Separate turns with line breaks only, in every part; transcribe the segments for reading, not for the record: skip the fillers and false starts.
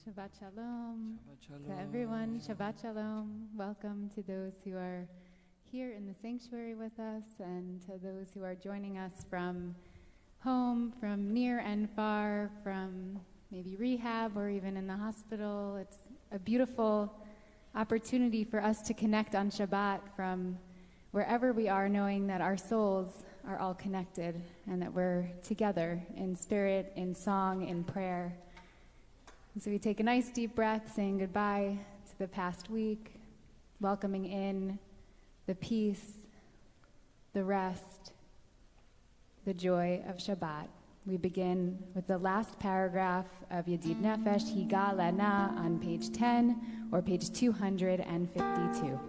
Shabbat Shalom.
Shabbat Shalom.
To everyone, Shabbat Shalom. Welcome to those who are here in the sanctuary with us and to those who are joining us from home, from near and far, from maybe rehab or even in the hospital. It's a beautiful opportunity for us to connect on Shabbat from wherever we are, knowing that our souls are all connected and that we're together in spirit, in song, in prayer. And so we take a nice deep breath, saying goodbye to the past week, welcoming in the peace, the rest, the joy of Shabbat. We begin with the last paragraph of Yedid Nefesh, Higa Lana, on page 10 or page 252.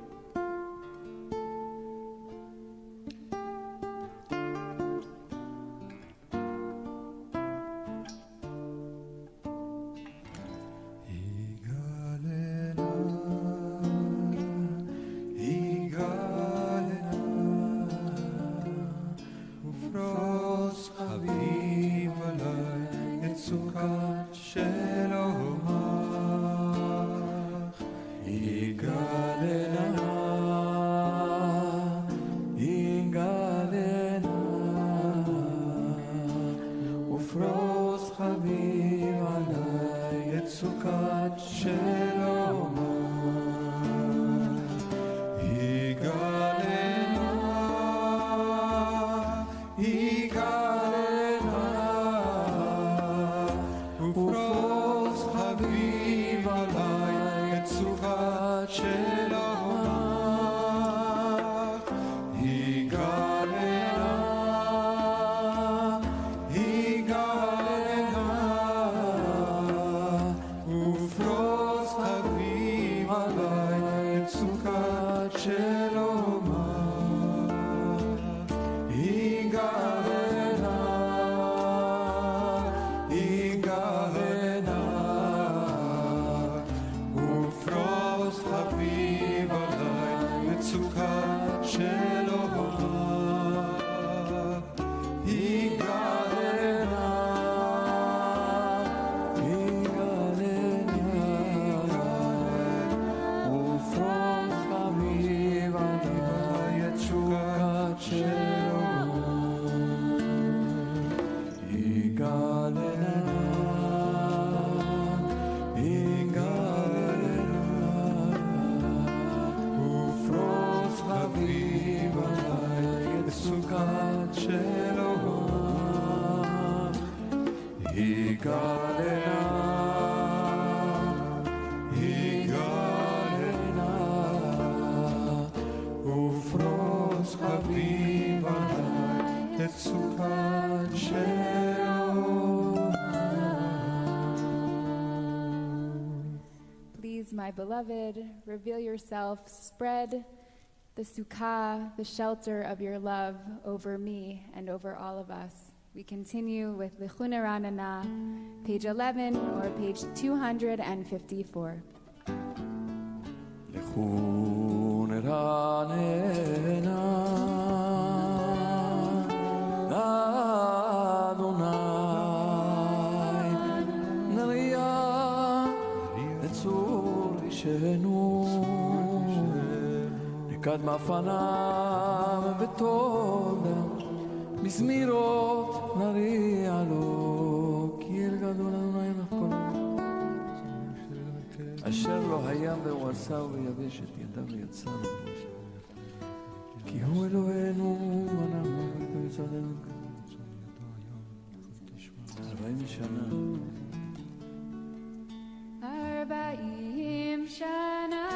My beloved, reveal yourself, spread the sukkah, the shelter of your love over me and over all of us. We continue with Lichun Ranana, page 11 or page 254.
Lichun Ranana, Adonai, Nariya, Shenu לקדמה פניו בתודה מזמירות נריע לו כי אל גדול אדוני הכל אשר לא היה והוא עשה ויבש את ידיו ויצר כי הוא אלוהינו ואנחנו בצדנו 40 שנה
40 שנה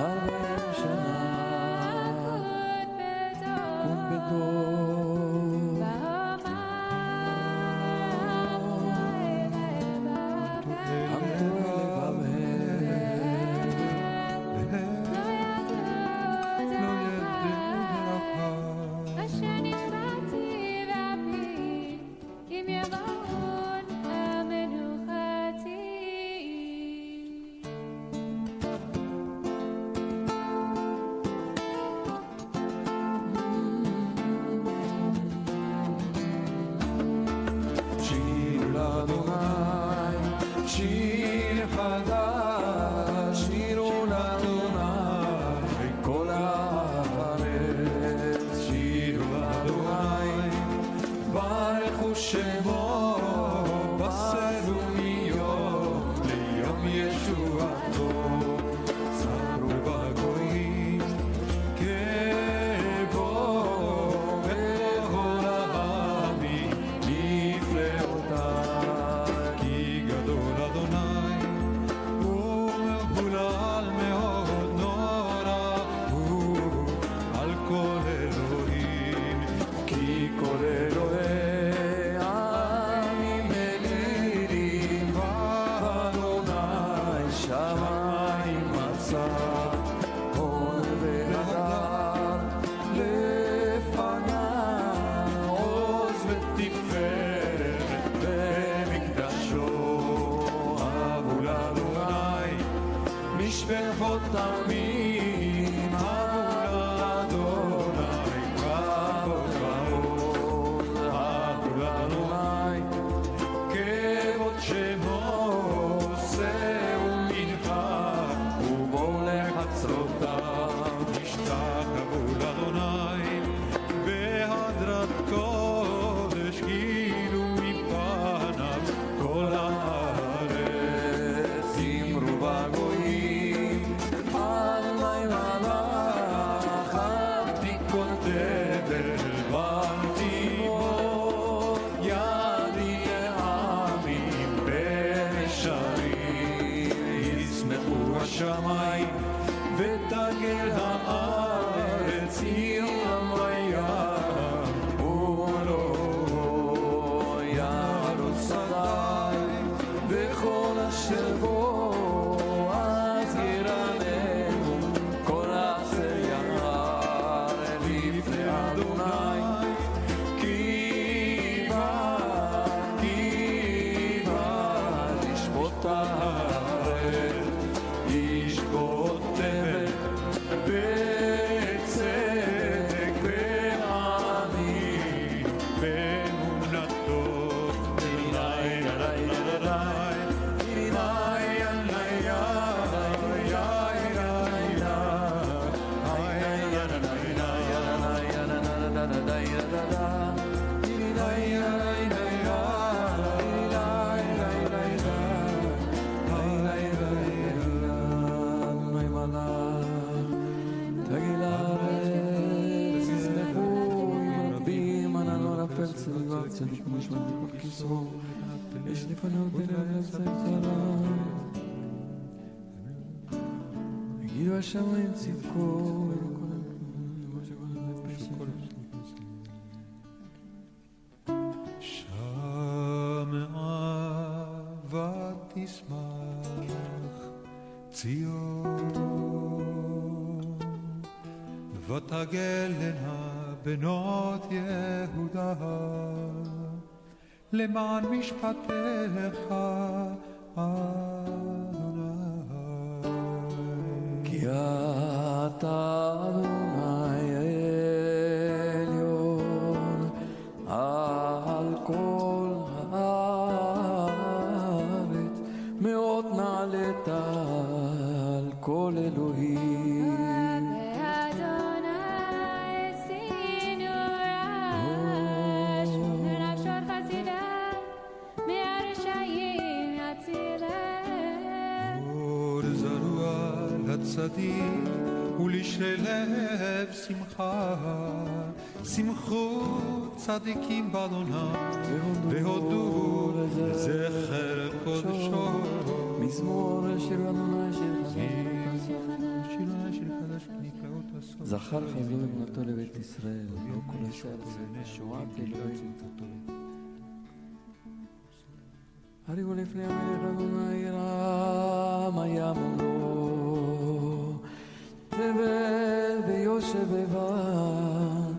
40 שנה קום בדור פר צבא צדיק מושמד מכל כיסו יש לפניו דרך לצלצלה הגידו השמיים צדקו שמעה ותשמח ציון ותגלנה בנות יהודה למען משפטך אדוני כי אתה אדוני העליון על כל הארץ מאוד נעלית על כל אלוהים צדיק ולשלב שמחה שמחו צדיקים באדוני והודו לזכר קודשו מזמור שיר אדוני שיר חדש נקראות הסוף זכר חזור בנתו לבית ישראל לא כל השאר זה שועת אלוהים הריבו לפני המלך אדוני רם ימונו תבל ויושב בבן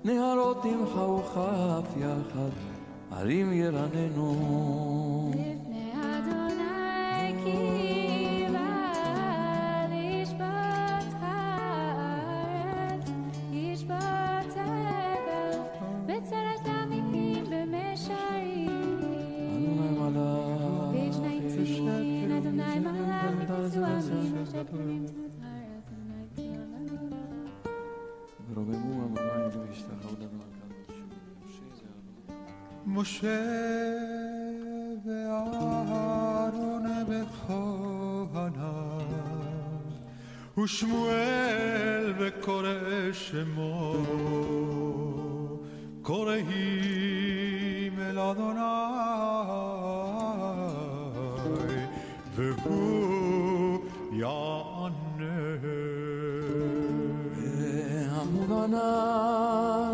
נהרות ימחאו כף יחד ערים ירננו
לפני אדוני כי בא לשפוט הארץ ישפוט תבל וצרת עמים במשרים
אדוני מלך
page 19 אדוני מלך בצועמים ושקרים
ורוממו המים והשתחוו לנו על משה ואהרון בכהניו ושמואל וקורא שמו קוראים אל אדוני והוא יענה אמונה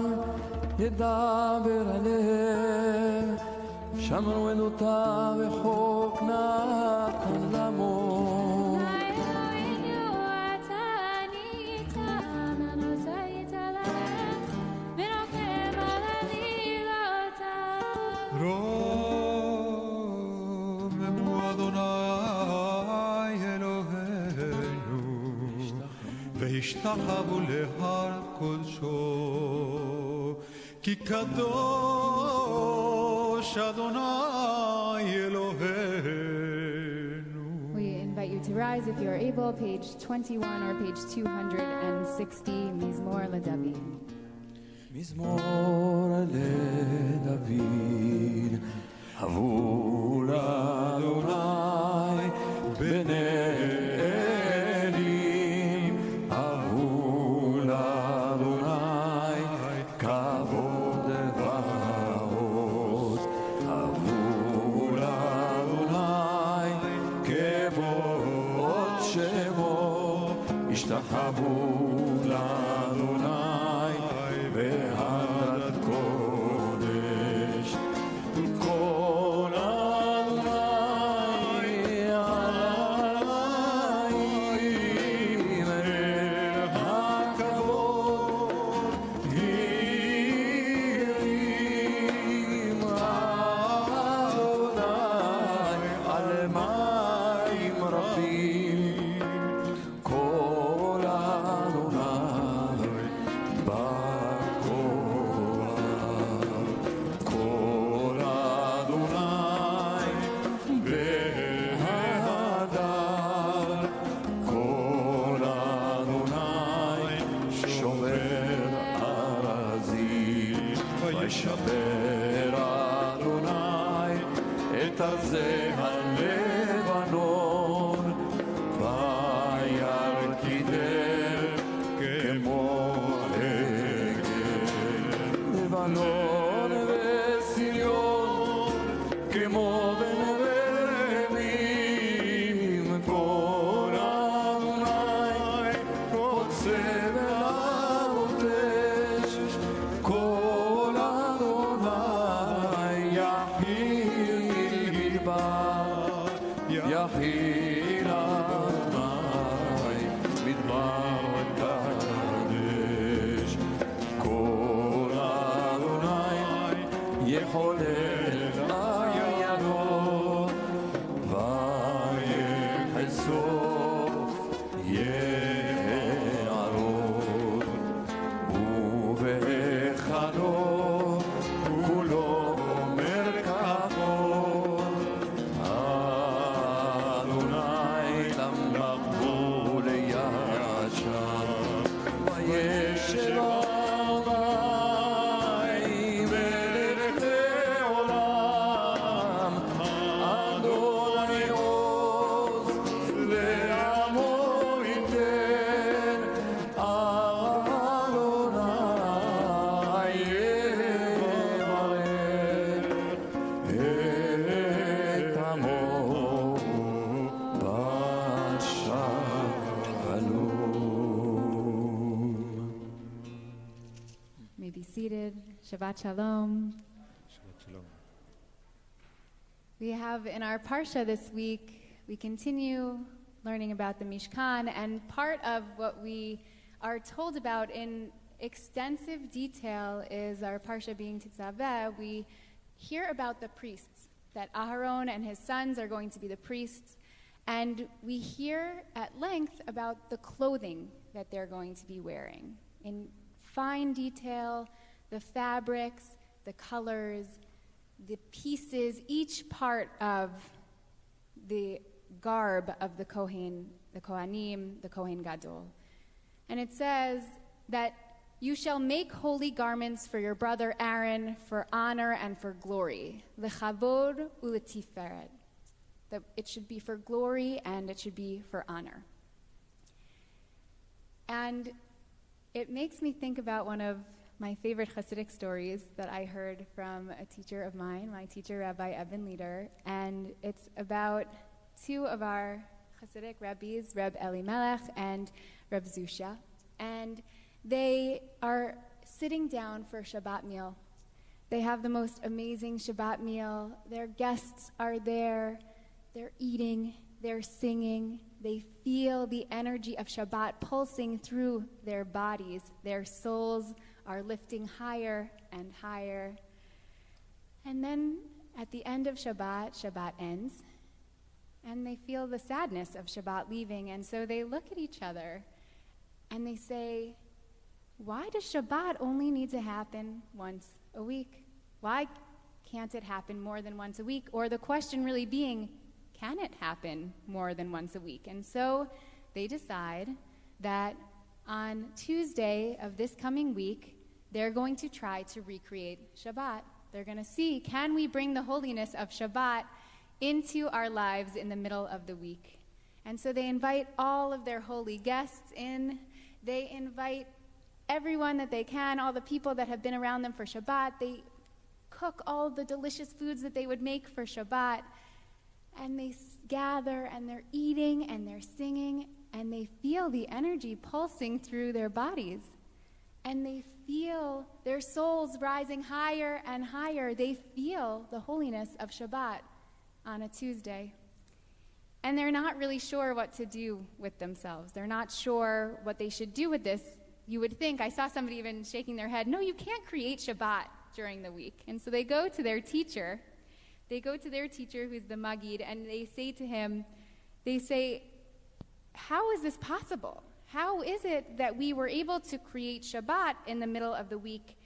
ידבר עליהם שמרו עדותה וחוק נתן למו אלוהינו אתה ניתן הנוסעת עליהם ורחם על עלילותם רוממו אדוני אלוהינו והשתחוו להר קודשו כי קדוש אדוני אלוהינו.
We invite you to rise if you are able, page 21 or page 260, מזמור לדוד.
מזמור לדוד, הבו לאדוני בני השתחוו לאדוני בהרת קודש כל אדוני עלי מלך הכבוד הרים אדוני על מים רבים וישבר אדוני את ארזי הלבנון וירקידם כמו עגל לבנון
Shabbat Shalom.
Shabbat Shalom.
We have in our Parsha this week, we continue learning about the Mishkan, and part of what we are told about in extensive detail is our Parsha being Tetzaveh. We hear about the priests, that Aharon and his sons are going to be the priests, and we hear at length about the clothing that they're going to be wearing in fine detail. The fabrics, the colors, the pieces, each part of the garb of the Kohanim, the Kohen Gadol. And it says that you shall make holy garments for your brother Aaron for honor and for glory. Lechavod uletiferet. That it should be for glory and it should be for honor. And it makes me think about one of my favorite Hasidic stories that I heard from a teacher of mine, my teacher, Rabbi Leader, and it's about two of our Hasidic rabbis, Reb Elimelech and Reb Zusha, and they are sitting down for Shabbat meal. They have the most amazing Shabbat meal. Their guests are there. They're eating. They're singing. They feel the energy of Shabbat pulsing through their bodies. Their souls are lifting higher and higher. And then at the end of Shabbat, Shabbat ends, and they feel the sadness of Shabbat leaving, and so they look at each other and they say, why does Shabbat only need to happen once a week? Why can't it happen more than once a week? Or the question really being, can it happen more than once a week? And so they decide that on Tuesday of this coming week, they're going to try to recreate Shabbat. They're going to see, can we bring the holiness of Shabbat into our lives in the middle of the week? And so they invite all of their holy guests in. They invite everyone that they can, all the people that have been around them for Shabbat. They cook all the delicious foods that they would make for Shabbat. And they gather, and they're eating, and they're singing, and they feel the energy pulsing through their bodies. And they feel their souls rising higher and higher. They feel the holiness of Shabbat on a Tuesday. And they're not really sure what to do with themselves. They're not sure what they should do with this. You would think, I saw somebody even shaking their head, no, you can't create Shabbat during the week. And so they go to their teacher. They go to their teacher, who's the Magid, and they say to him, they say, how is this possible? How is it that we were able to create Shabbat in the middle of the week?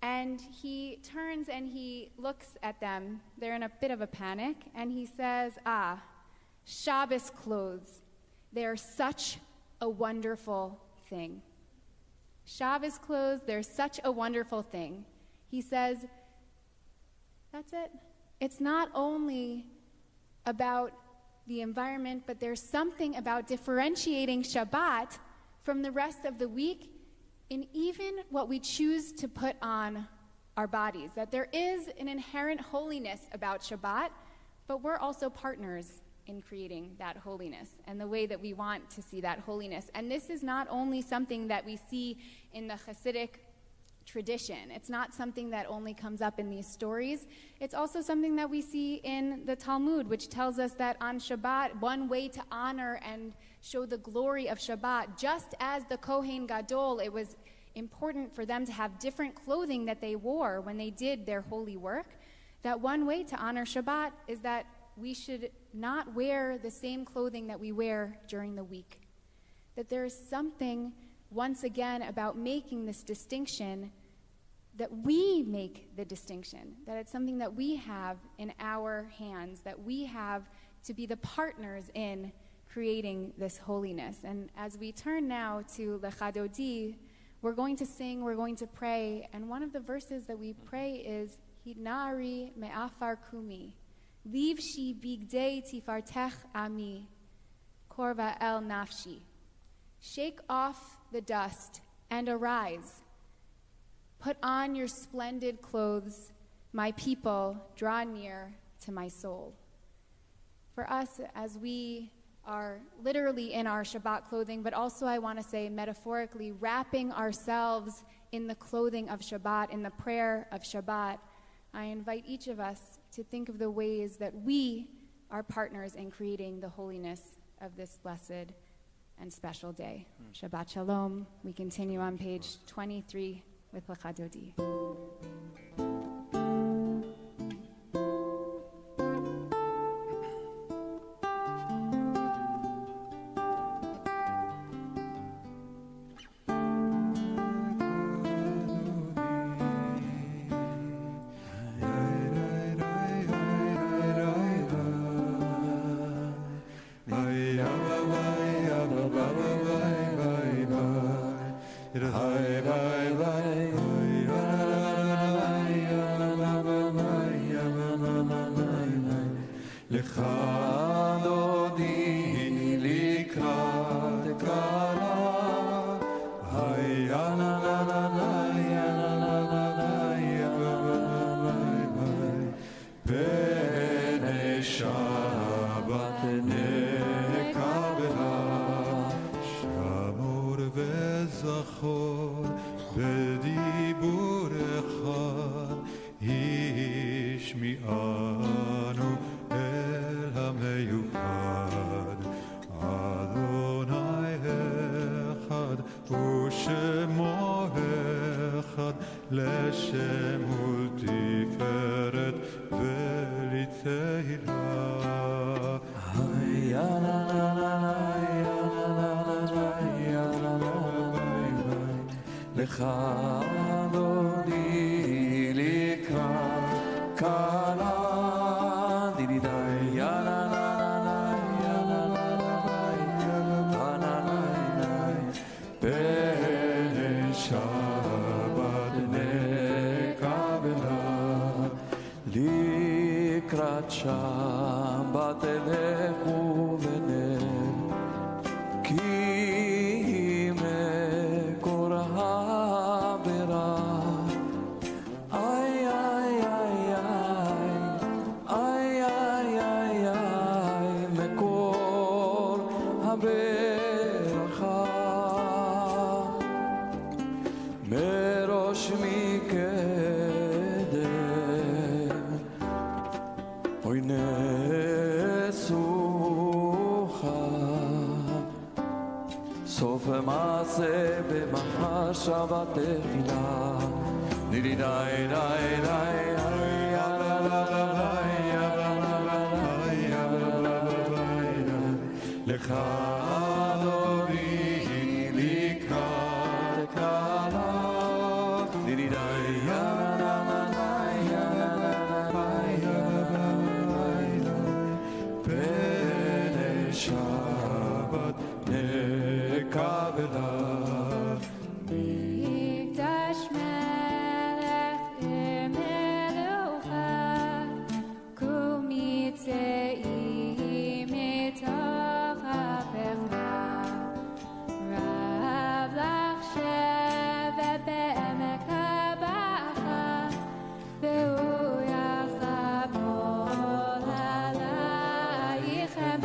And he turns and he looks at them. They're in a bit of a panic. And he says, Shabbos clothes. They're such a wonderful thing. Shabbos clothes, they're such a wonderful thing. He says, that's it. It's not only about the environment, but there's something about differentiating Shabbat from the rest of the week in even what we choose to put on our bodies. That there is an inherent holiness about Shabbat, but we're also partners in creating that holiness and the way that we want to see that holiness. And this is not only something that we see in the Hasidic tradition. It's not something that only comes up in these stories. It's also something that we see in the Talmud, which tells us that on Shabbat, one way to honor and show the glory of Shabbat, just as the Kohen Gadol, it was important for them to have different clothing that they wore when they did their holy work, that one way to honor Shabbat is that we should not wear the same clothing that we wear during the week. That there is something, once again, about making this distinction, that we make the distinction, that it's something that we have in our hands, that we have to be the partners in creating this holiness. And as we turn now to Lecha Dodi, we're going to sing, we're going to pray, and one of the verses that we pray is Hinari me'afar kumi, livshi bigdei tifartech ami, korva el nafshi. Shake off the dust and arise. Put on your splendid clothes, my people, draw near to my soul. For us, as we are literally in our Shabbat clothing, but also I want to say metaphorically, wrapping ourselves in the clothing of Shabbat, in the prayer of Shabbat, I invite each of us to think of the ways that we are partners in creating the holiness of this blessed and special day. Shabbat Shalom. We continue on page 23 with Lecha Dodi.
Shabbat elechu v'ner ki mekor ha'bera ay ay ay ay ay ay ay mekor ha'beracha merosh mikedem oy nesucha sof ma'aseh b'machar Shabbat tefila niri dai dai dai ya la la la ya la la la ya la la la lecha Adoni likrat kala niri dai ya la la la ya la la la ya Shabbat nekabela
Mikdash melech emelucha kumitzei mitoch hapecha Rav lach shevet be'emek habacha ve'u yachabol alayichem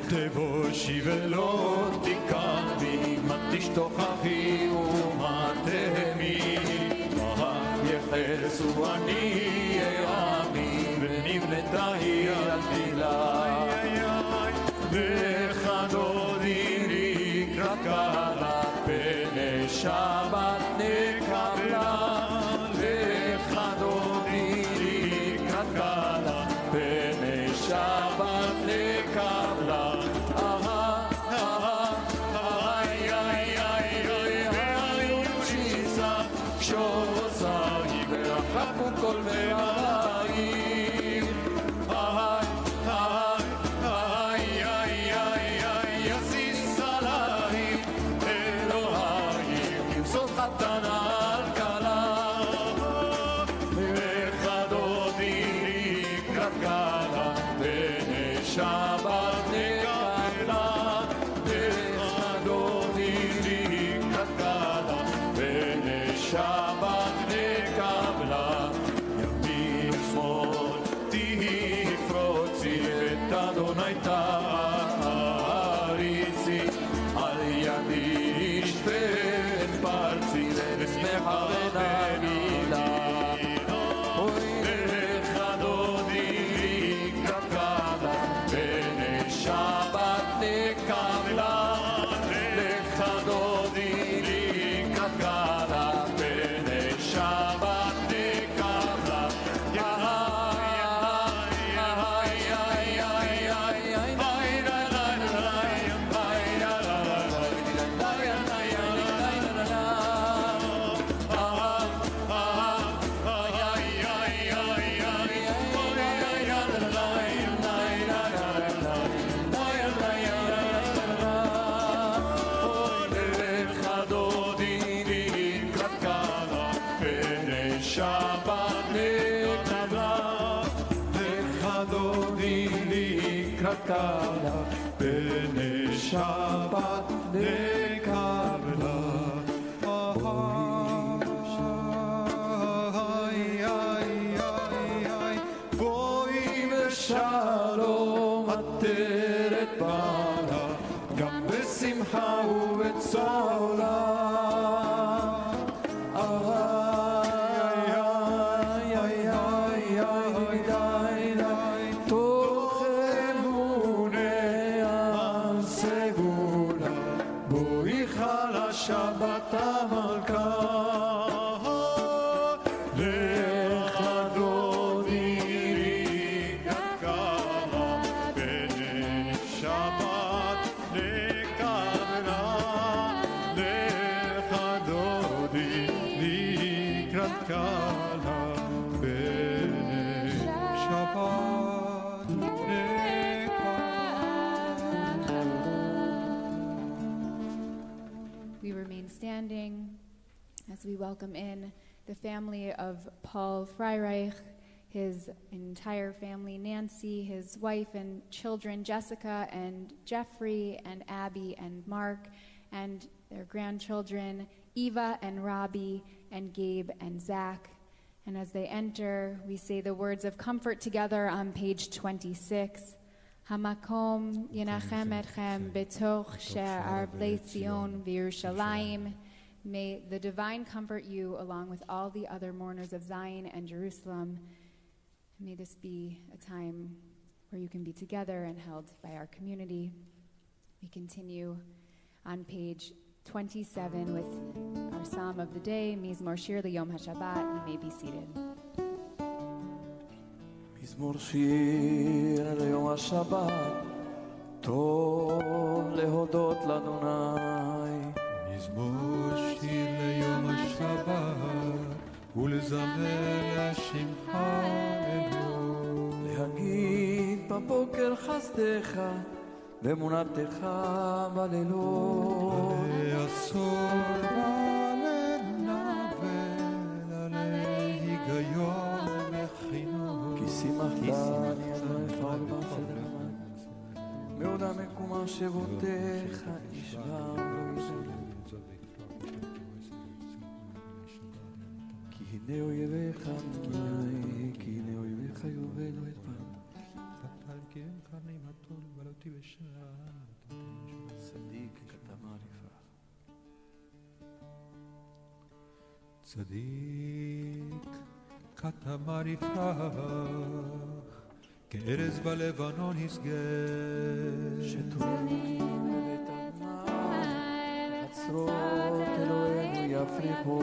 תבושי ולא תיקחי, מה תשתוכחי ומה תהמי, מה יחסו אני עמי, ונבנתה היא על תהילה. לך דודי לקראת קלה, פני שבת נקבלה. לך דודי לקראת קלה, פני שבת נקבלה. כל מהעיר יסיס עליי אלוהי כבשות חתנה על כלה וחדודי לקראת כלה בני שבת נקבלה וחדודי לקראת כלה בני שבת נקבלה אדוני תעריצי על ידי שפט פרצי ושמחה ונעילה לך דודי לקראת כלה בני שבת נקבלה לך דודי לקראת כלה בני שבת נקבלה Kabbalat b'nei Shabbat Kabbalat Boi v'shalom ateret bana Gam b'simcha u'b'tzola Shabbat Amalka Lecha Dodi Kakala B'nei Shabbat Nekabla Lecha Dodi Kakala B'nei Shabbat
We remain standing as we welcome in the family of Paul Freireich, his entire family, Nancy, his wife and children, Jessica and Jeffrey and Abby and Mark, and their grandchildren, Eva and Rabbi and Gabe and Zach. And as they enter, we say the words of comfort together on page 26. Hamakom yenachem etchem betoch she'ar bnei Zion v'Yerushalayim. May the divine comfort you along with all the other mourners of Zion and Jerusalem. May this be a time where you can be together and held by our community. We continue on page 27 with our psalm of the day, Mizmor Shir L'Yom HaShabbat. You may be seated.
מזמור שיר ליום השבת, טוב להודות לאדוני.
מזמור שיר ליום השבת, ולזמר לשמך אלוהים.
להגיד בבוקר חסדך, ואמונתך בלילות.
לעשור ולנבל עלי היגיון מכינות.
כי שימחתני אדוני בסדר עמד, מעודה מקומה שבותיך ישבע. כי הנה אויביך נגדי, כי הנה אויביך יובלו את פניו. צדיק כתמר יפרח.
צדיק כתמר יפרח, כארז בלבנון ישגה.
שתולים בבית אדמה, חצרות אלוהינו יפריחו.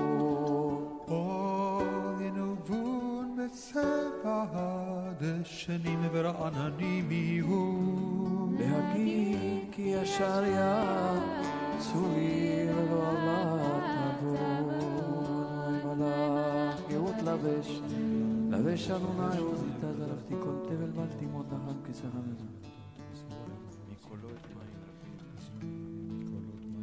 אור ינובון בצבע דשנים ורעננים יהיו.
להגיד כי ישר צורי ולא עבד תבוא. נוי מלאך גאות לבש אדוני עוזיתה זרחתי כל תבל בל תימות נחם כשחמם. מקולו את מים רבים.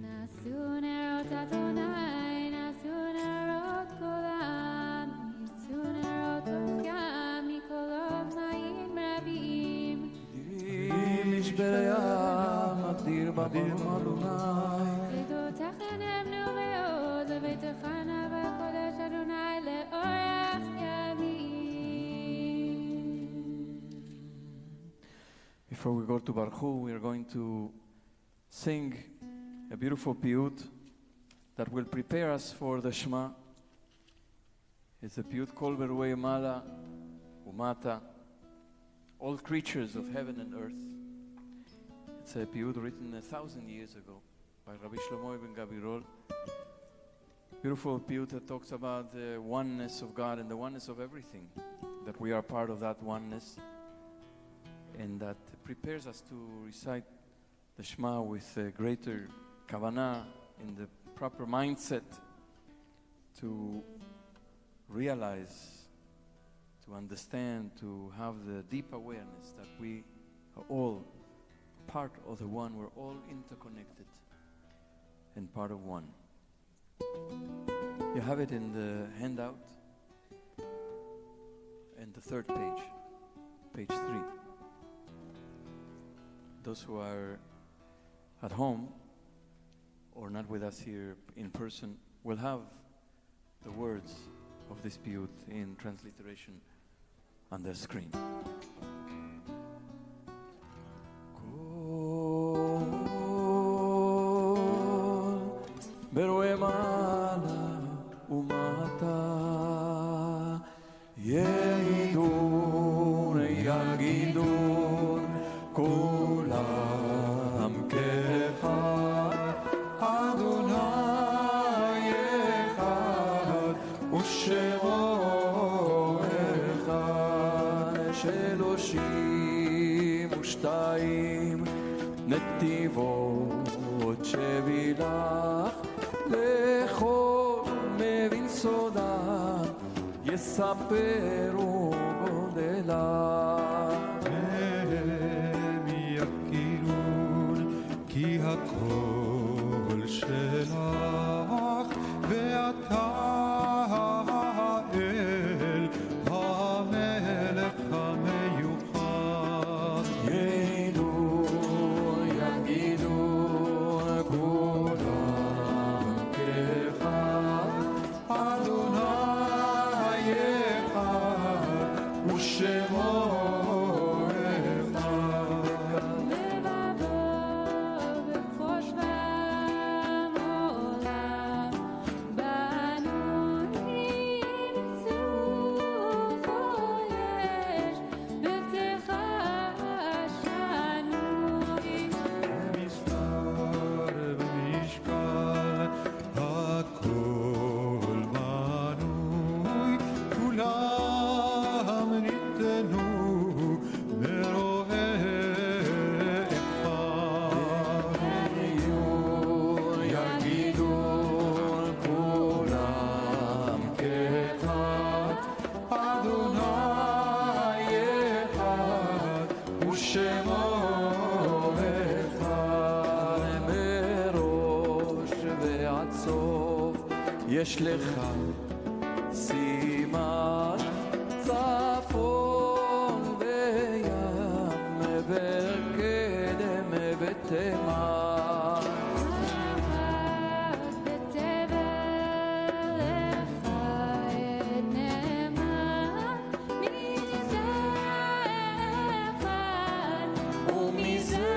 נשאו נרות אדוני, נשאו נרות כולם, נשאו נרות אופיים, מקולות מים רבים.
דירים משבר ים, מגדיר במרום אדוני.
עדותך נאמנו מאוד, לביתך נבוא קודש אדוני לאורך ימים.
Before we go to Baruch, we are going to sing a beautiful piyut that will prepare us for the Shema. It's a piyut called Berwei Mala Umata, all creatures of heaven and earth. It's a piyut written 1,000 years ago by Rabbi Shlomo ibn Gabirol. Beautiful piyut that talks about the oneness of God and the oneness of everything, that we are part of that oneness, and that prepares us to recite the Shema with a greater kavanah, in the proper mindset, to realize, to understand, to have the deep awareness that we are all part of the one. We're all interconnected and part of one. You have it in the handout and the third page, page 3. Those who are at home or not with us here in person will have the words of this piyut in transliteration on the screen. ברואי מעלה ומטה יעידון יגידון כולם כאחד אדוני אחד ושמו אחד 32 נתיבות שבילך לכל מבין סודה יספרו גודלה
הם יכירון כי הכל שלך ואתה האל המלך המיוחד
ידעו יגידו כולם כאחד אדוני
ושמו יש לך סימן צפון וים וקדם ותימן ותבל לך את נאמן מזה אחד ומזה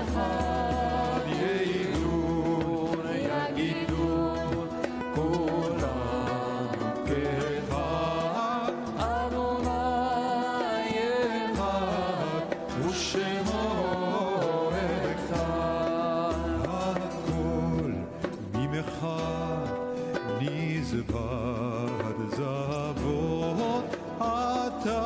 אחד יעידון יגידון כולם כאחד אדוני אחד ושמו אחד הכל ממך נזבד זבות אתה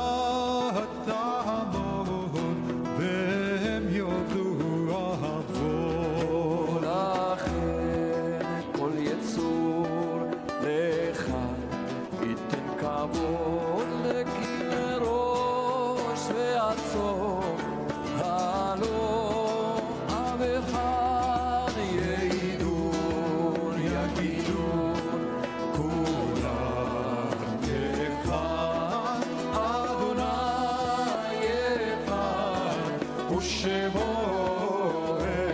תעמוד והם יודו אהבות לכן כל יצור לך ייתן כבוד לקים ראש ועצור הלא אבך יעידון יגידון כולם כאחד אדוני אחד ושמו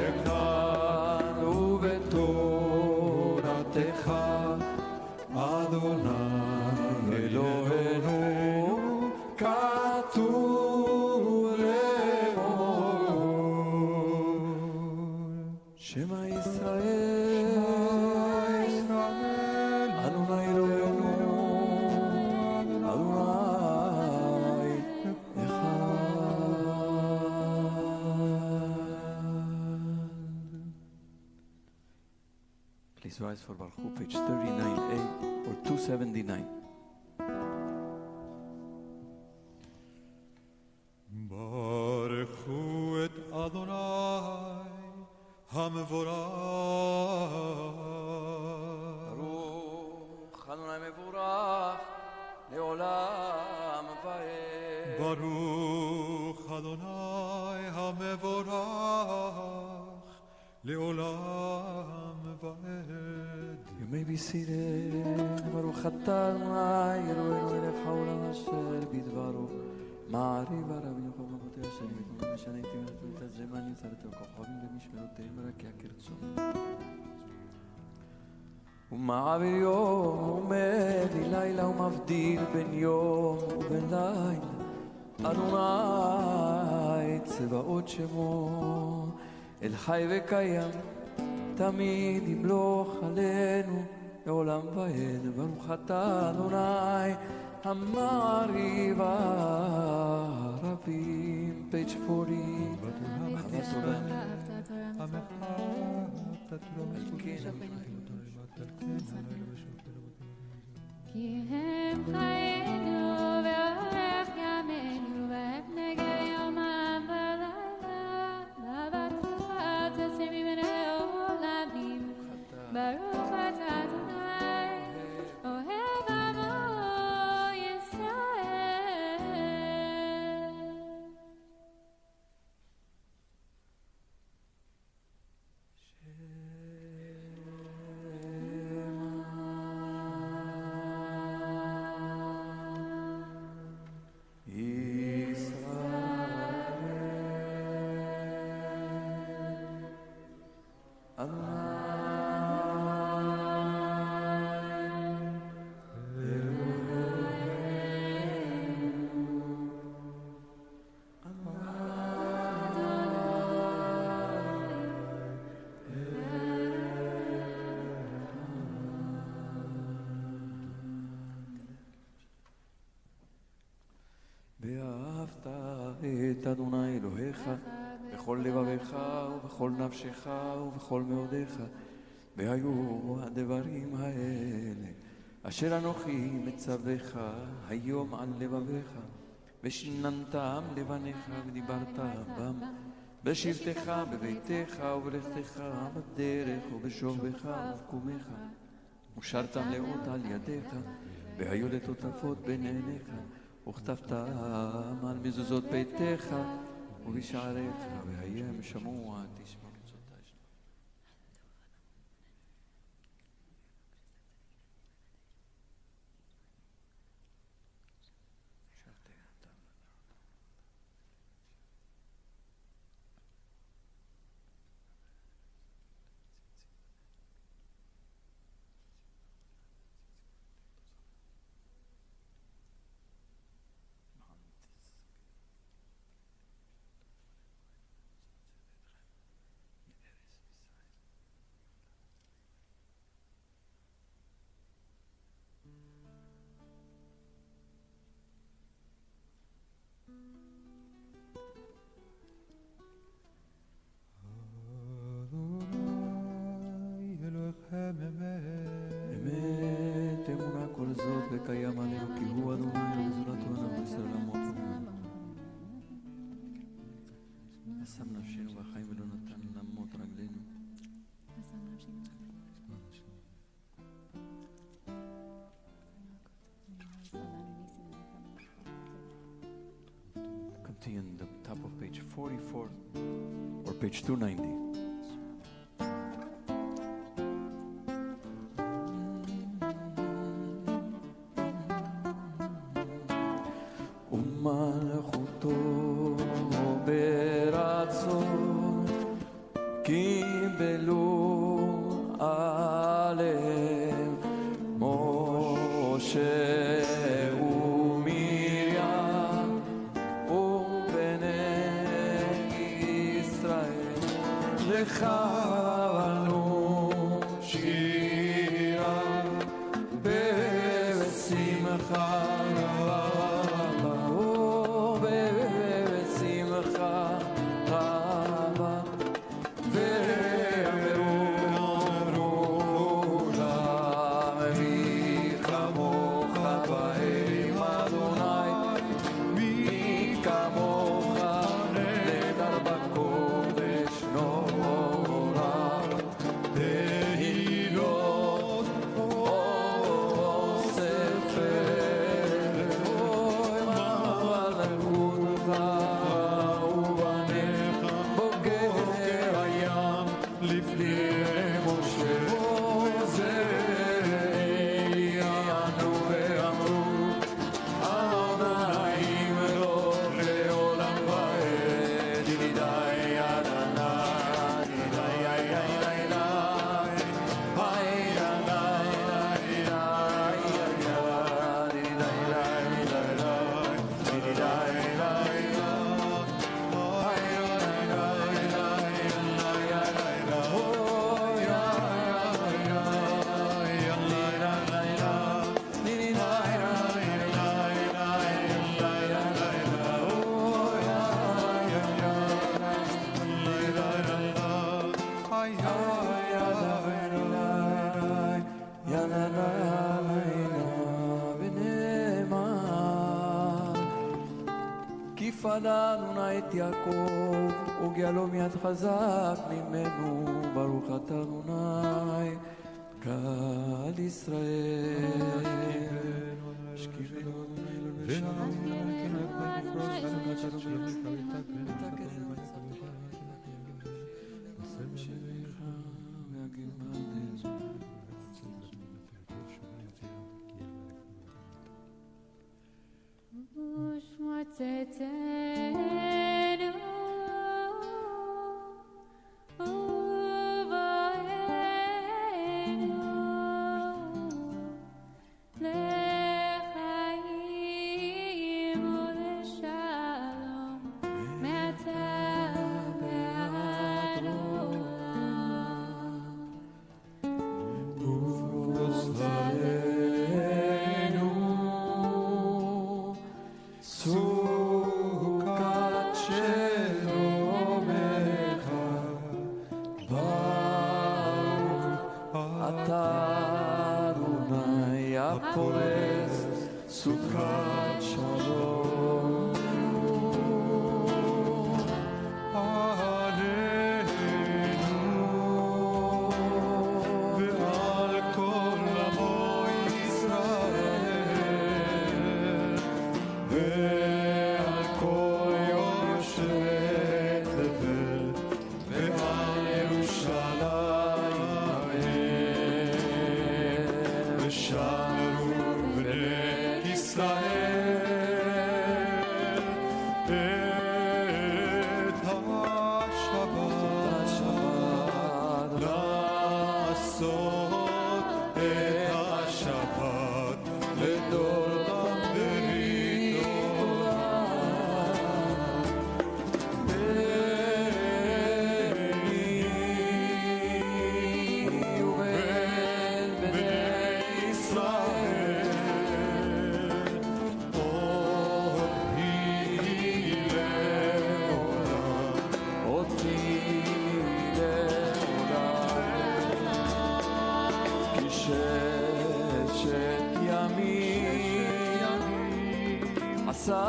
אחד ובתורתך אדוני אלוהינו כתוב לאמור שמע ישראל אדוני אלוהינו אדוני אחד. Please rise for Baruch Hu, page 39A or 279. ברכו את אדוני המבורך
ברוך אדוני מבורך לעולם ועד.
ברוך אדוני המבורך לעולם ועד.
You may be seated. ברוך אתה אדוני אלוהינו מלך העולם אשר בדברו מעריב הרב יוחנן אבותי אשר מתמודד משנה תמלתו את הזמן יצרת הכוכבים במשמרותיהם רק יקרצו ומעביר יום ומביא לילה ומבדיל בין יום ובין לילה אדוני צבאות שמו אל חי וקיים תמיד ימלוך עלינו לעולם ועד. ברוך אתה אדוני המעריב הרבים, page 40.
כי הם חיינו ואורך ימינו והם נגע יומם ולילה לעבדך תשים ממנו עולמים ברוך אתה אדוני אוהב עמו ישראל.
אהבת את אדוני אלוהיך בכל לבביך ובכל נפשך ובכל מאודיך, והיו הדברים האלה אשר אנוכי מצווך היום על לבביך, ושיננתם לבניך ודיברת בם בשבתך בביתך ובלכתך בדרך ובשוכבך ובקומך, ושרתם לאות על ידיך, והיו לטוטפות בין עיניך, וכתבתם על מזוזות ביתך ובשעריך, והם שמוע תשמע מצותי. אמת אמונה כל זאת וקיים עלינו, כי הוא אדוני וזולתו אנחנו בסלמות. ושם נפשנו בחיים ולא נתן למות רגלינו. Continue on the top of page 44 or page 290. ומלכותו ברצון קיבלו עליהם משה ומרים ובני ישראל, לכבנו שירה בשמחה פדענו את יעקב וגאלו מיד חזק ממנו, ברוך אתה אדוני קהל ישראל שקיבלנו So
ברכת שלום עלינו ועל כל עמו ישראל ועל כל יושבי תבל ועל ירושלים ושמרו בני ישראל את השבת לעשות את השבת לדור בריתו ביני ובין בני ישראל עוד היא לעולם אותי לעולם כי ששת ימים עשה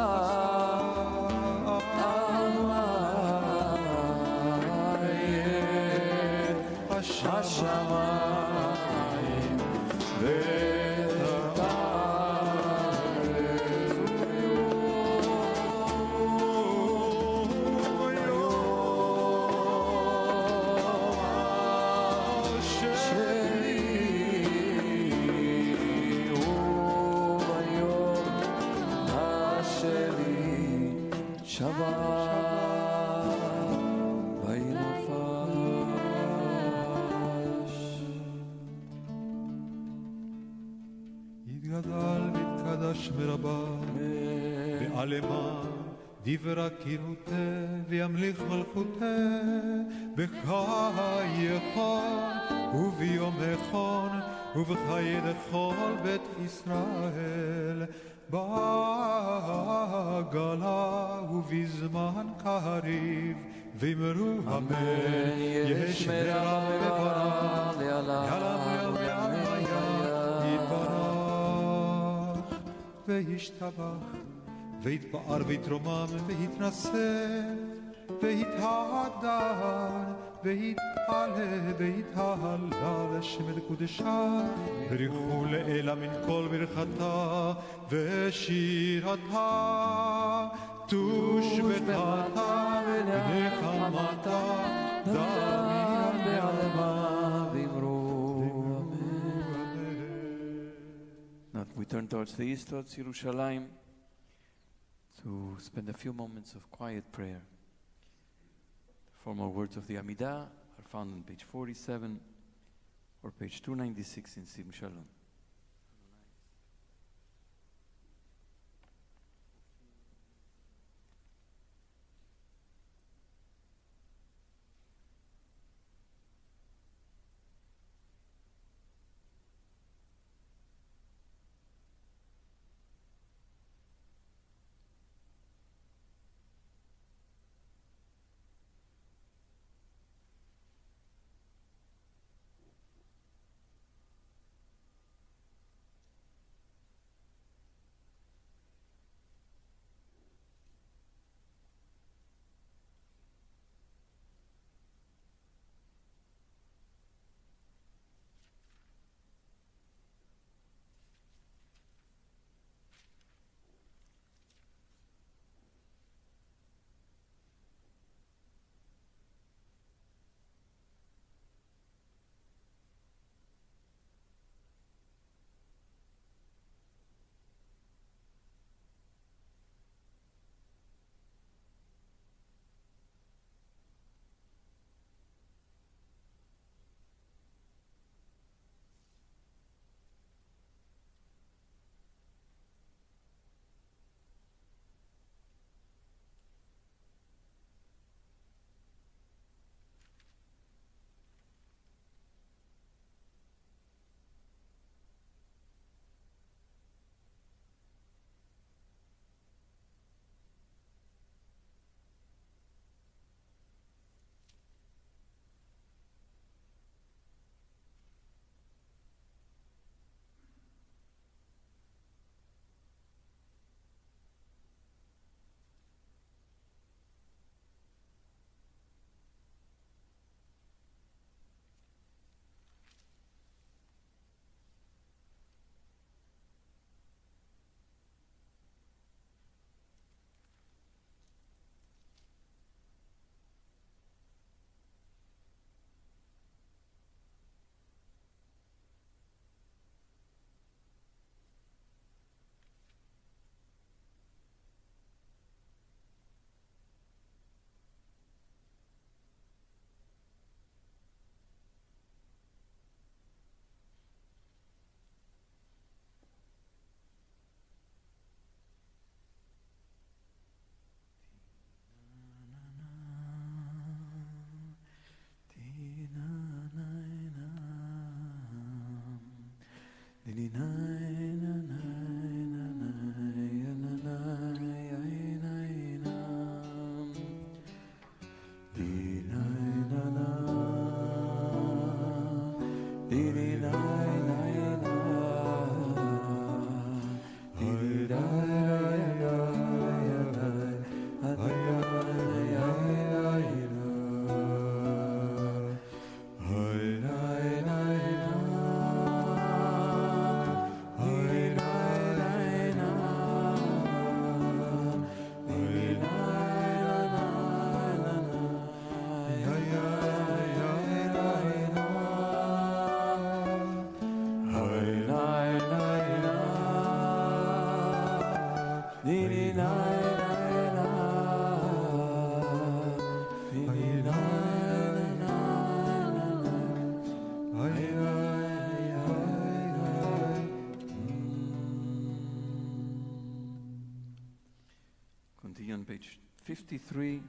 השמיים ואת הארץ וביום השני וביום השני שבת וינפש
יתגדל ויתקדש מרבה ועלמה דברה קירותה וימליך מלכותה בחייכון וביומכון ובחיי לכל בית ישראל בעגלה ובזמן קריב ואמרו אמן יש מרב בברה יעלם ויעלמיה יתברך וישתבח ויתפאר ויתרומם ויתנשא ויתהדר ויתעלה ויתהלל לשם לקודשה ברכו לאלה מן כל ברכתה ושירתה תושבתה ונחמתה דמיה בעלמה
Now we turn towards the east, towards Yerushalayim, to spend a few moments of quiet prayer. The formal words of the Amidah are found on page 47 or page 296 in Shabbat Shalom. Continue on page 53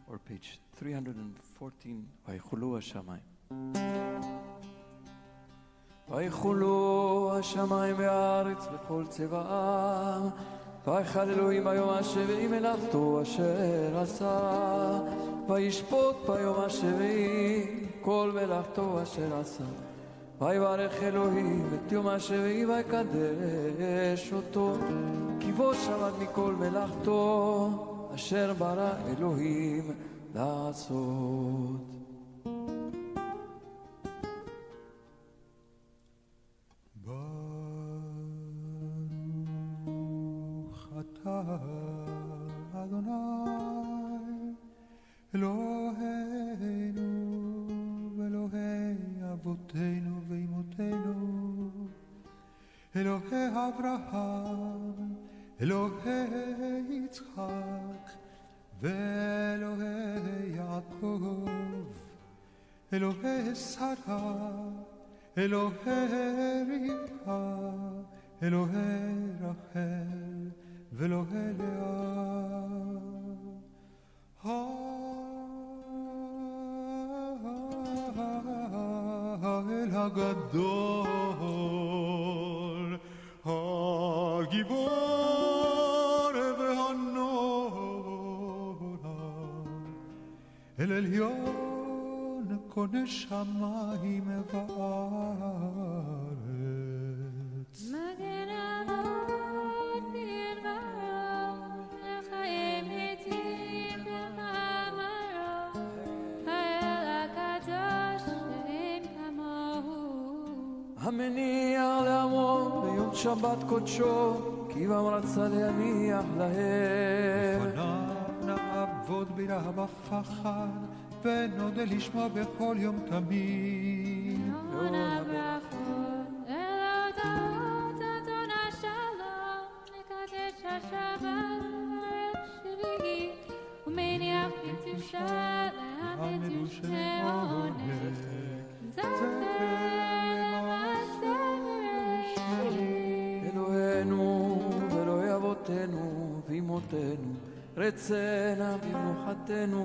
or page 314. ויחולו השמיים. ויחולו השמיים והארץ וכל צבאם, ויחל אלוהים ביום השביעי מלאכתו אשר עשה, וישפוט ביום השביעי כל מלאכתו אשר עשה. ויברך אלוהים את יום השביעי ויקדש אותו, כי בו שבת מכל מלאכתו אשר ברא אלוהים לעשות.
אלוהי רבקה, אלוהי רחל, ואלוהי לאה. האל הגדול, הגיבור והנורא, אל עליון קונה שמיים וארץ.
מגן אבות בדברו, לחיים מתים במאמרו, האל הקדוש שאין כמוהו.
המניח לעמו ביום שבת קודשו, כי בם רצה להניח להם.
לפניו נעבוד ביראה בפחד, ונודה לשמו בכל יום תמיד.
המון הברכות, להודות אדון השלום, לקדש השבת השביעי, ומניח בקדושה להעמיד שני עונג. זכר למעשה בראשית.
אלוהינו ואלוהי אבותינו ואמותינו, רצנה במנוחתנו,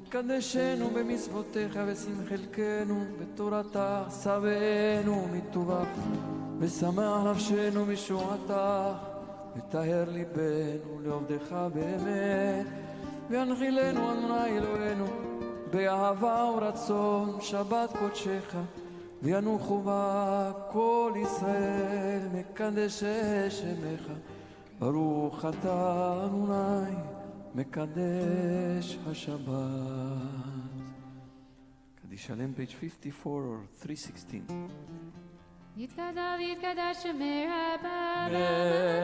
קדשנו במצוותיך ושים חלקנו בתורתך, שבענו מטובך ושמח נפשנו משועתך, וטהר ליבנו לעובדך באמת, והנחילנו אדוני אלוהינו באהבה ורצון שבת קודשך, וינוחו בה כל ישראל מקדשי שמך. ברוך אתה אדוני מקדש השבת. קדיש שלם, page 54 or 316.
יתגדל ויתקדש שמי רבה,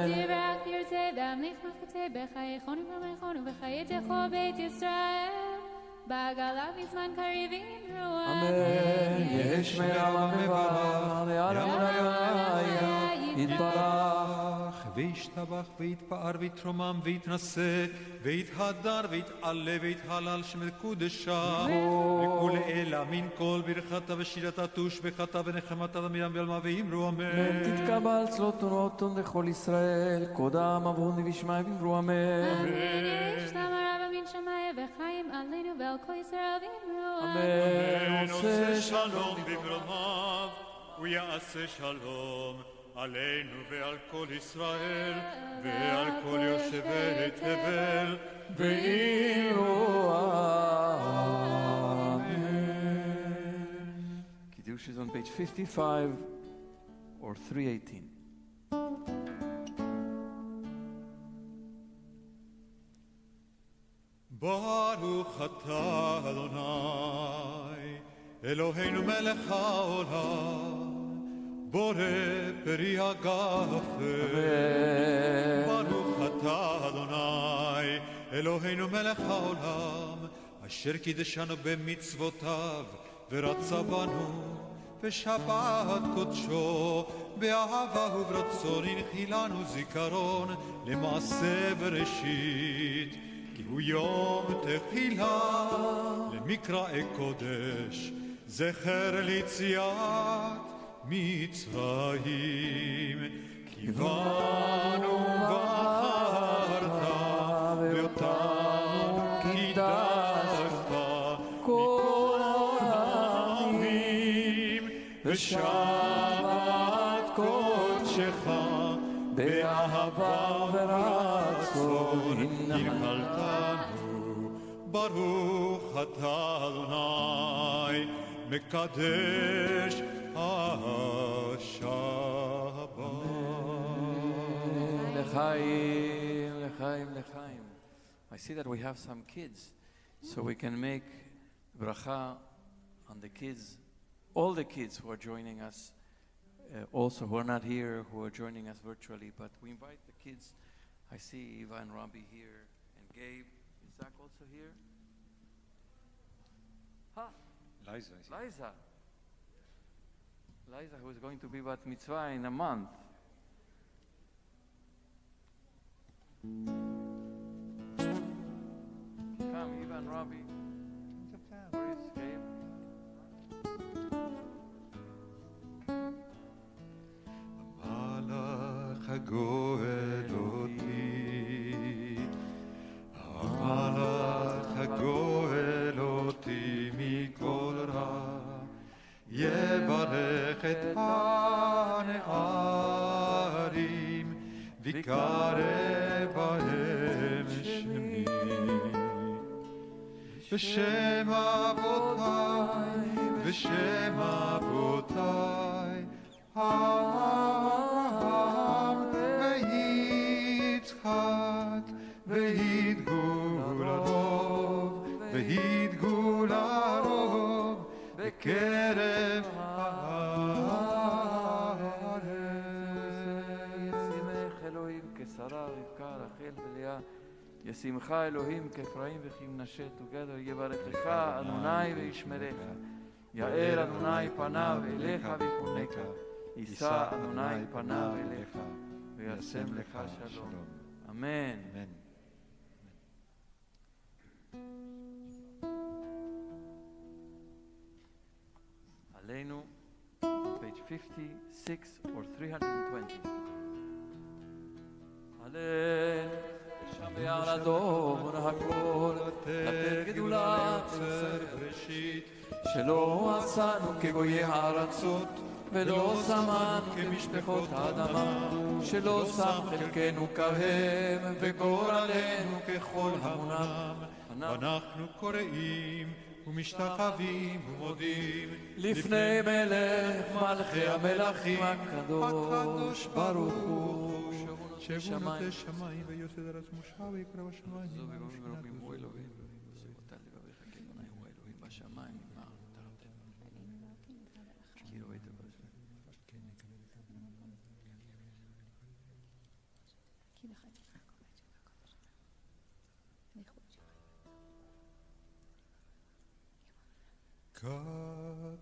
תברך ירצה והמליך מחצה בחייכון ובמלכון ובחיי תכו בית ישראל, בעגלה בזמן קריב אמרו
אמן. יהי שמיה מברך לאדוני יתברך
וישתבח ויתפאר ויתרומם ויתנשא ויתהדר ויתעלה ויתהלל שם קודשה לכולי אלה מן כל ברכתה ושירתה תושבחתה ונחמתה ומידם בעלמה ואמרו אמן.
תתקבל צלותון ואותון לכל ישראל, קודם אבוני וישמעי ואמרו אמן.
יש למה רבה מן שמיים וחיים עלינו ועל כל ישראל ואמרו
אמן.
עושה שלום במרומיו ויעשה שלום עלינו ועל כל ישראל ועל כל יושבי תבל
ואמרו אמן. Kiddush is on page 55 or 318.
ברוך אתה אדוני אלוהינו מלך העולם בורא פרי הגפן. ברוך אתה אדוני אלוהינו מלך העולם אשר קידשנו במצוותיו ורצה בנו ושבת קודשו, באהבה וברצון הנחיל לנו זיכרון למעשה בראשית, כי הוא יום תחילה למקראי קודש, זכר ליציאת מצרים. קיוונו בחרת ואותנו קידשת מכל העמים, בשבת קודשך באהבה ורצון הנחלתנו. ברוך אתה אדוני מקדש השבת.
L'chaim, l'chaim, l'chaim. I see that we have some kids, so we can make bracha on the kids, all the kids who are joining us, also who are not here, who are joining us virtually, but we invite the kids. I see Eva and Rabbi here, and Gabe. Is Zach also here?
Liza.
Liza, who is going to be bat mitzvah in a month. Come, Eva and Rabbi. Where is Gabe?
המלאך הגואל אותי, המלאך הגואל אותי מכל רע, יברך את הנערים ויקרא בהם שמי. בשם אבותיי, בשם אבותיי, אברהם ויצחק ויתגול הרוב, ויתגול הרוב בקרב הארץ.
ישימך אלוהים כשרה רבקה רחל ולאה, ישימך אלוהים כאפרים וכמנשה, together יברכך אדוני וישמרך, יאר אדוני פניו אליך ויחונך, יישא אדוני פניו אליך וישם לך שלום. אמן. עלינו, page 56 or 320. עלינו שומע לדור הכל, לתת גדולה בראשית, שלא עשנו כגויי הארצות, ולא שמנו כמשפחות האדמה, שלא שם חלקנו כהם, וגורלנו ככל המונם.
אנחנו קוראים ומשתחווים ומודים
לפני מלך מלכי המלכים הקדוש ברוך הוא,
שהוא נוטה שמיים ויוסד ארץ מושב ויקרא בשמיים.
זו וגורמים ורבים הוא אלוהים, וסבותה לבביך כאדוני הוא האלוהים בשמיים, ממעל תרתם.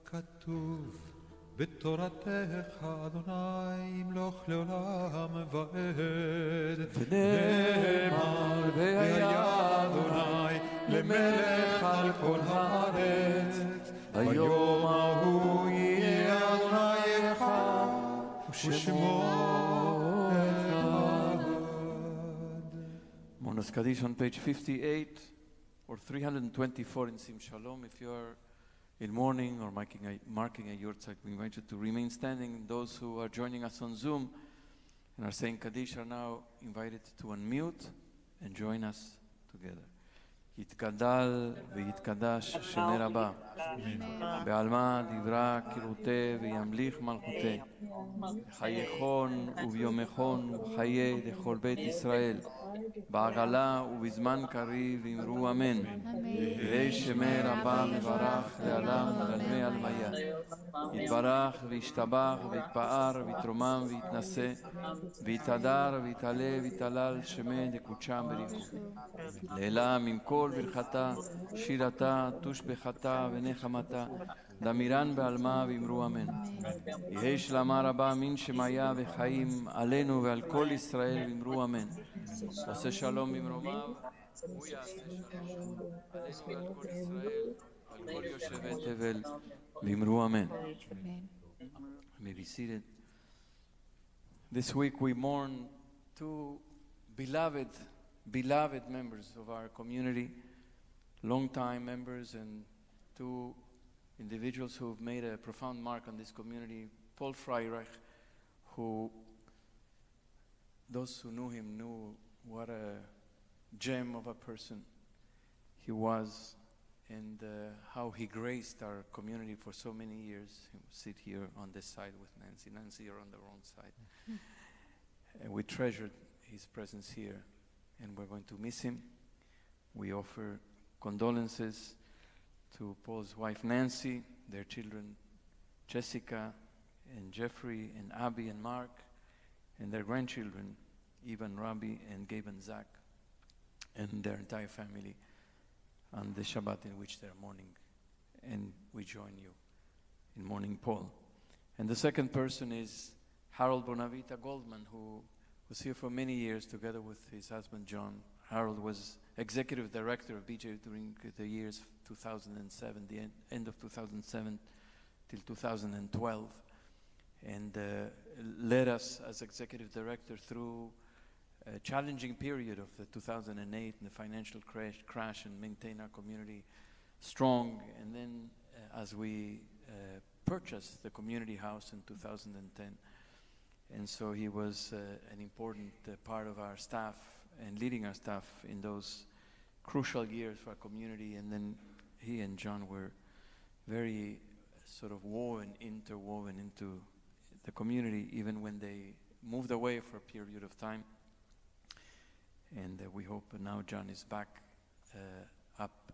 ככתוב בתורתך אדוני ימלוך לעולם ועד, ונאמר והיה אדוני למלך על כל הארץ, ביום ההוא יהיה אדוני אחד ושמו אחד.
Mourners Kaddish on page 58 or 324 in Sim Shalom. If you are in mourning or marking a yurtzeit, we invite you to remain standing. Those who are joining us on Zoom and are saying Kaddish are now invited to unmute and join us together. יתגדל ויתקדש שמי רבה, בעלמא דברה קירותי וימליך מלכותי, בחייכון וביומכון ובחיי לכל בית ישראל, בעגלה ובזמן קריב אמרו אמן. יהי שמי רבה מברך לעלם ולעלמי עלמיה, יתברך וישתבח ויתפאר ויתרומם ויתנשא ויתהדר ויתעלה ויתהלל שמי דקודשם בריחו, לעילם עם כל ברכתה, שירתה, תושבחתה ונחמתה, דמירן בעלמה ואמרו אמן. יהי שלמה רבה מן שמיה וחיים עלינו ועל כל ישראל ואמרו אמן. עושה שלום במרומיו, הוא יעשה שלום עלינו ועל כל ישראל, על כל יושבי תבל ואמרו אמן. May be seated. This week we mourn two beloved members of our community, long-time members, and two individuals who have made a profound mark on this community. Paul Freireich, who those who knew him knew what a gem of a person he was, and how he graced our community for so many years. He would sit here on this side with Nancy, you're on the wrong side. And we treasured his presence here, and we're going to miss him. We offer condolences to Paul's wife Nancy, their children Jessica and Jeffrey and Abby and Mark, and their grandchildren Ivan, Rabbi, and Gabe and Zach, and their entire family on the Shabbat in which they're mourning. And we join you in mourning Paul. And the second person is Harold Bonavita Goldman, who was here for many years together with his husband John. Harold was executive director of BJ during the years 2007, the end of 2007 till 2012, and led us as executive director through a challenging period of the 2008 and the financial crash and maintain our community strong. And then as we purchased the community house in 2010, and so he was an important part of our staff and leading our staff in those crucial years for our community. And then he and John were very sort of interwoven into the community, even when they moved away for a period of time. And we hope now John is back up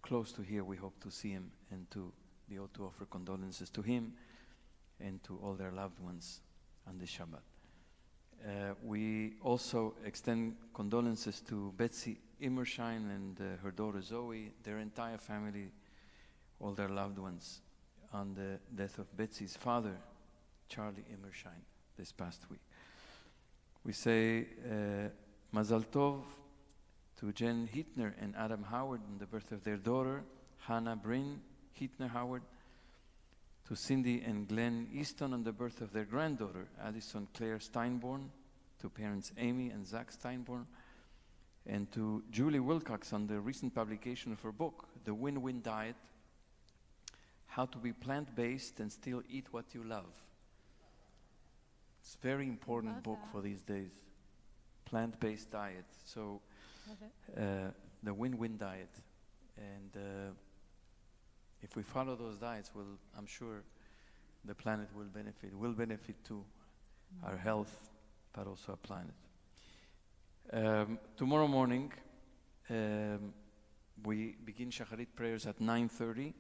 close to here. We hope to see him and to be able to offer condolences to him and to all their loved ones on this Shabbat. We also extend condolences to Betsy Immershine and her daughter Zoe, their entire family, all their loved ones, on the death of Betsy's father, Charlie Immershine, this past week. We say Mazal Tov to Jen Hittner and Adam Howard on the birth of their daughter, Hannah Bryn Hittner Howard, to Cindy and Glenn Easton on the birth of their granddaughter, Addison Claire Steinborn, to parents Amy and Zach Steinborn, and to Julie Wilcox on the recent publication of her book, The Win-Win Diet, How to Be Plant-Based and Still Eat What You Love. It's a very important book for these days, plant-based diet. So the win-win diet. And if we follow those diets, I'm sure the planet will benefit. We'll benefit too, our health, but also our planet. Tomorrow morning, we begin Shacharit prayers at 9:30.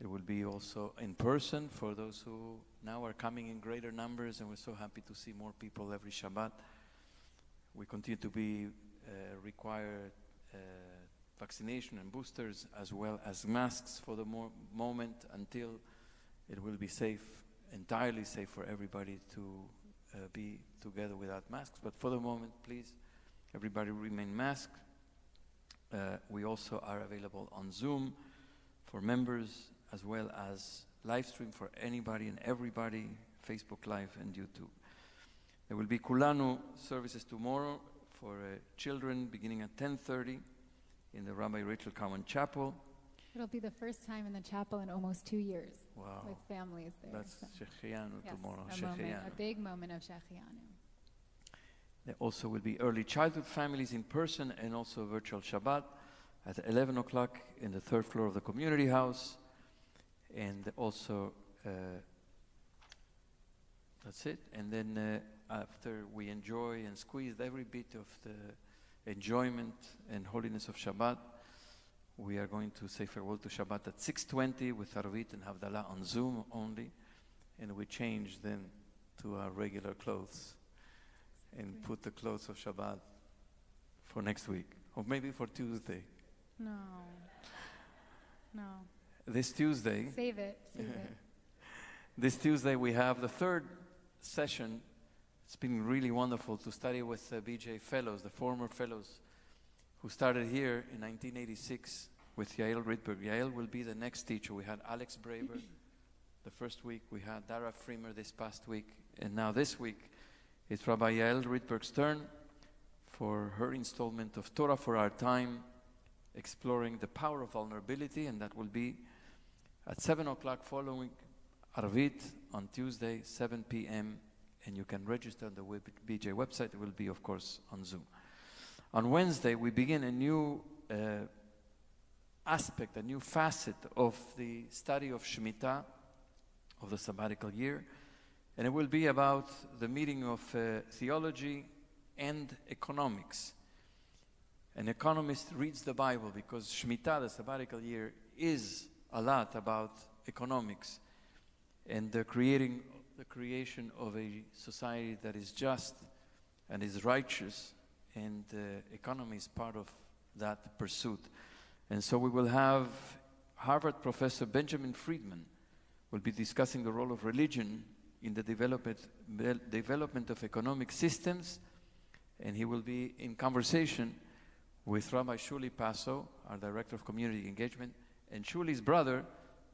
It will be also in person for those who now are coming in greater numbers, and we're so happy to see more people every Shabbat. We continue to be require vaccination and boosters, as well as masks for the moment, until it will be safe, entirely safe for everybody to be together without masks. But for the moment, please, everybody remain masked. We also are available on Zoom for members, as well as live stream for anybody and everybody, Facebook Live and YouTube. There will be Kulanu services tomorrow for children beginning at 10:30 in the Rabbi Rachel Cowan Chapel.
It'll be the first time in the chapel in almost 2 years.
Wow.
With families there.
That's Shechianu tomorrow.
A big moment of Shechianu.
There also will be early childhood families in person and also virtual Shabbat at 11 o'clock in the third floor of the community house. And also, that's it. And then after we enjoy and squeeze every bit of the enjoyment and holiness of Shabbat, we are going to say farewell to Shabbat at 6:20 with Arvit and Havdalah on Zoom only. And we change then to our regular clothes and put the clothes of Shabbat for next week, or maybe for Tuesday.
No.
this Tuesday,
Save it. Save it.
this Tuesday we have the third session. It's been really wonderful to study with BJ fellows, the former fellows who started here in 1986 with Yael Rydberg. Yael will be the next teacher. We had Alex Braver the first week. We had Dara Freemer this past week. And now this week, it's Rabbi Yael Rydberg's turn for her installment of Torah for Our Time, exploring the power of vulnerability, and that will be at 7 o'clock following Arvit on Tuesday, 7 p.m., and you can register on the BJ website. It will be, of course, on Zoom. On Wednesday, we begin a new aspect, a new facet of the study of Shemitah, of the sabbatical year, and it will be about the meeting of theology and economics. An economist reads the Bible because Shemitah, the sabbatical year, is a lot about economics and the creation of a society that is just and is righteous, and economy is part of that pursuit. And so we will have Harvard professor Benjamin Friedman will be discussing the role of religion in the development of economic systems, and he will be in conversation with Rabbi Shuli Paso, our Director of Community Engagement, and Shuli's brother,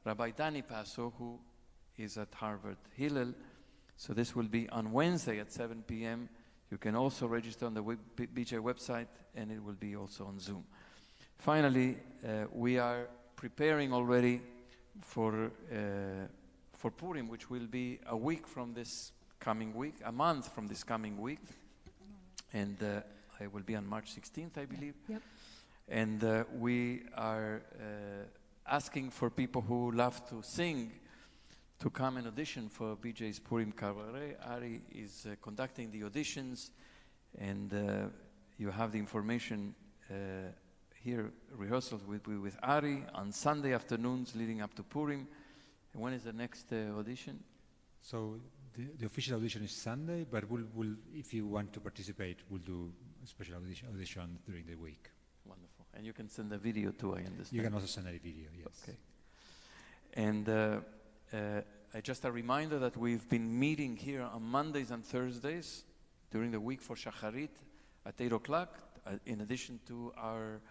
Rabbi Danny Paso, who is at Harvard Hillel. So this will be on Wednesday at 7 p.m. You can also register on the BJ website, and it will be also on Zoom. Finally, we are preparing already for Purim, which will be a week from this coming week, a month from this coming week. And it will be on March 16th, I believe.
Yep.
And we are asking for people who love to sing to come and audition for BJ's Purim Cabaret. Ari is conducting the auditions, and you have the information here. Rehearsals will be with Ari on Sunday afternoons leading up to Purim. And when is the next audition?
So the official audition is Sunday, but we'll if you want to participate, we'll do a special audition during the week.
Wonderful. And you can send a video too, I understand.
You can also send a video, yes.
Okay. And just a reminder that we've been meeting here on Mondays and Thursdays during the week for Shacharit at 8 o'clock. In addition to our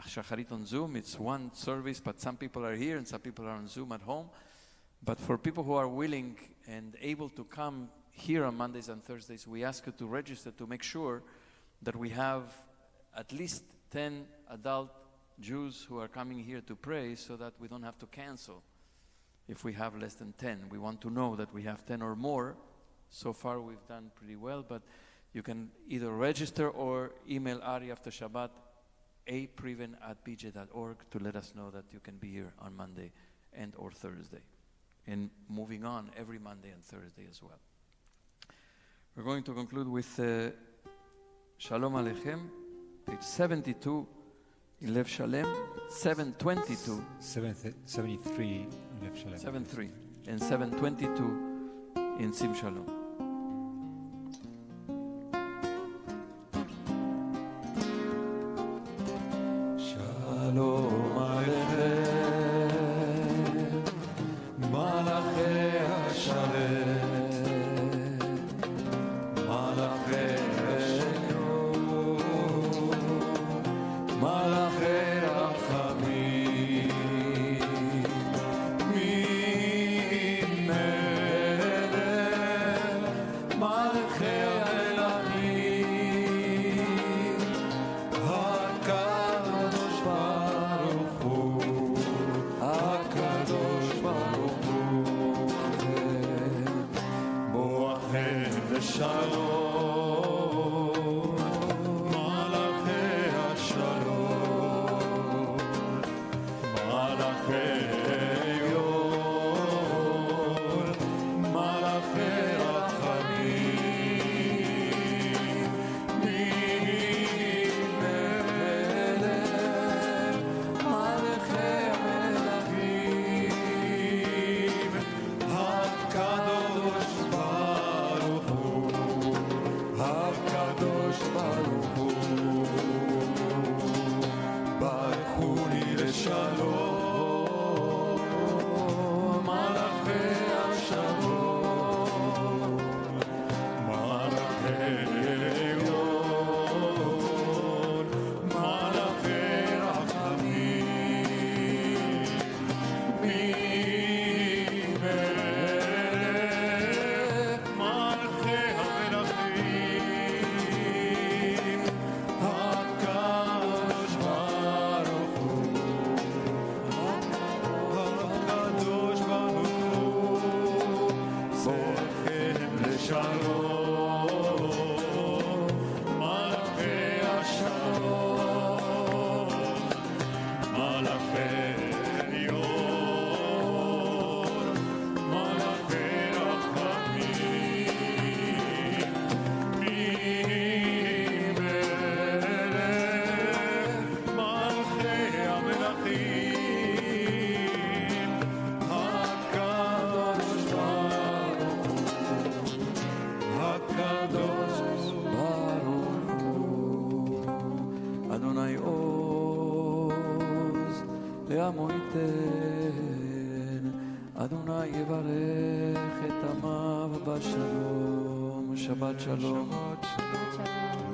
Shacharit on Zoom, it's one service, but some people are here and some people are on Zoom at home. But for people who are willing and able to come here on Mondays and Thursdays, we ask you to register to make sure that we have at least 10 adult Jews who are coming here to pray, so that we don't have to cancel if we have less than 10. We want to know that we have 10 or more. So far we've done pretty well, but you can either register or email Ari after Shabbat, apriven@bj.org, to let us know that you can be here on Monday and or Thursday. And moving on every Monday and Thursday as well. We're going to conclude with Shalom Aleichem, page 72 in Lev Shalem, 722.
73 in Lev Shalem.
73 and 722 in Sim Shalom.
Shalom Aleichem, Malachei HaShalem, Malachei HaShalom, Malachei Rachamim, Mi Melech לעמו ייתן, אדוני יברך את עמיו בשלום. שבת שלום.
Shabbat Shalom.